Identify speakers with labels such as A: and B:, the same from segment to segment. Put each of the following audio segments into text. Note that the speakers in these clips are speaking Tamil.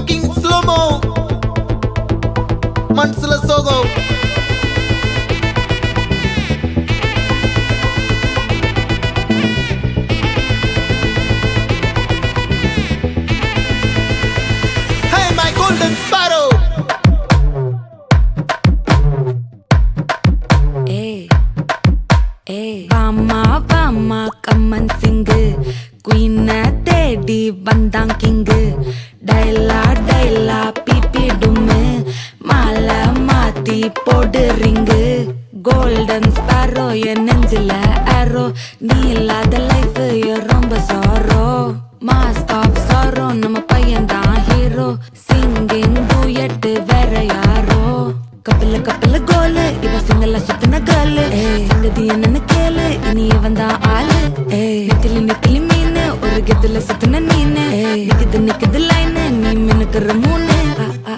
A: fucking slow-mo மனசுல சோகம் Hey my golden sparrow
B: வாமா வாமா கம்மன் சிங்கு குயின தேடி வந்தான் கிங்கு டைலா டைலா பிபி டும்மு மாலை மாத்தி போடு ரிங்கு கோல்டன் ஸ்பாரோ என் நெஞ்சில ஆரோ நீ இல்லாத லைஃப் ரொம்ப சாரோ மாஸ்க் ஆஃப் சாரோ நம்ம பையன் தான் ஹீரோ சிங்கிங் டூயட் வேற யாரோ கப்பல கப்பல கோலு இவ சிங்கல சுத்தின கேளு சங்கதி என்னன்னு கேளு இனி இவன் தான் ஆளு நிக்கலி நிக்கலி மீனு ஒரு கெத்துல சுத்தின நீனு நிக்குது லைனு நீ மினுக்குற மூணு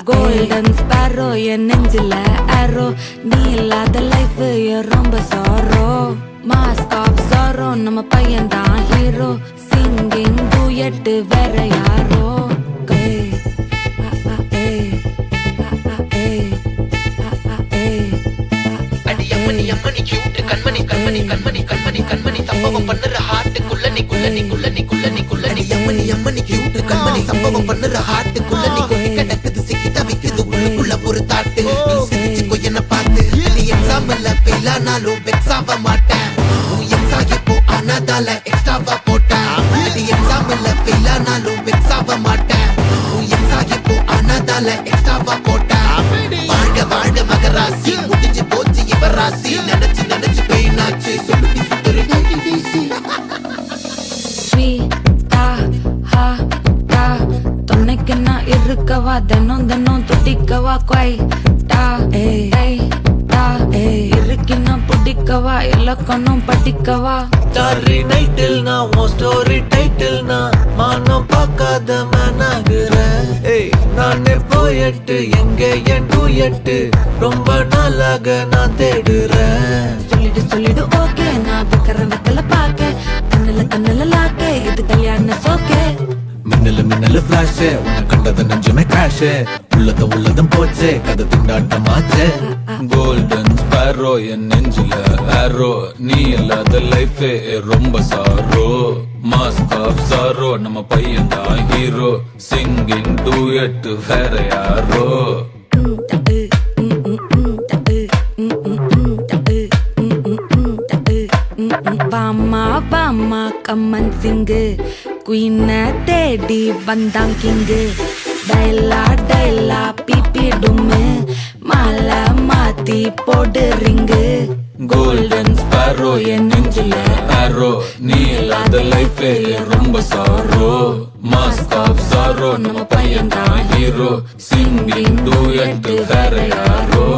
B: கோல்டன் ஸ்பாரோ என் நெஞ்சில ஆரோ நீ இல்லாத லைஃப் ரொம்ப சாரோ மாஸ்க் ஆஃப் சாரோ நம்ம பையன் தான் ஹீரோ சிங்கிங் டூயட் வேற யாரோ
C: சம்பவம் பண்ணுற ஹார்ட்டுக்குள்ள நீக்குள்ள நீக்குள்ள நீக்குள்ள நீக்குள்ள நீ அம்மனி அம்மனி கியூட் கண்மணி சம்பவம் பண்ணுற ஹார்ட்டுக்குள்ள நீ கொட்டி கிடக்குது சிக்கி தவிக்குது உள்ளுக்குள்ள ஒரு தாட்டு நீ சிரிச்சுக்கோ என்ன பார்த்து நீ எக்ஸாம்பிள் ஃபெயில் ஆனாலும் வெக்ஸ் ஆக மாட்டேன் உன் எக்ஸாம் இப்போ ஆனாதால எக்ஸ்ட்ராவா போட்டேன் நீ எக்ஸாம்பிள் ஃபெயில் ஆனாலும் வெக்ஸ் ஆக மாட்டேன் உன் எக்ஸாம் இப்போ ஆனாதால எக்ஸ்ட்ராவா போட்டேன் வாழ்க வாழ்க மகராசி முடிஞ்சு போச்சு இவ ராசி நினைச்சு நினைச்சு பெயினாச்சு சொல்லி சுத்தரு
B: துணைக்கு நான் இருக்கவா தினம் தினம் துடிக்கவா கொய் இருக்கினா பிடிக்கவா இலக்கணம் படிக்கவா
D: ஸ்டாரி நைட்டில் நான் உன் ஸ்டோரி டைட்டில் நான் மானம் பார்க்காத மேனாகிறேன் நானே போயட்டு எங்க என் டூயட்டு ரொம்ப நாளாக நான் தேடுறேன்
B: சொல்லிடு ஓகே நான் வைக்கிற வெத்தல பாக்க கண்ணுல லாக்க இது கல்யாண சோக்கே
D: மின்னலு ஃபிளாஷ் உன்னை கண்டது நெஞ்சுமே கிராஷ் உள்ளதும் போச்சே கதை திண்டாட்டமாச்சே கோல்டன் ஸ்பாரோ என் நெஞ்சில ஆரோ நீ இல்லாத லைஃப் ரொம்ப சாரோ மாஸ்க் ஆஃப் சாரோ நம்ம பையன் தான் ஹீரோ சிங்கிங் டூயட் வேற யாரோ
B: வாமா வாமா கம்மன் சிங்கு குயின தேடி வந்தான் கிங்கு டைலா டைலா பிபி டும்மு மாலை மாத்தி போடு ரிங்கு
D: கோல்டன் ஸ்பாரோ என் நெஞ்சில ஆரோ நீ இல்லாத லைஃப் ரொம்ப சாரோ மாஸ்க் ஆஃப் சாரோ நம்ம பையன் தான் ஹீரோ சிங்கிங் டூயட் வேற யாரோ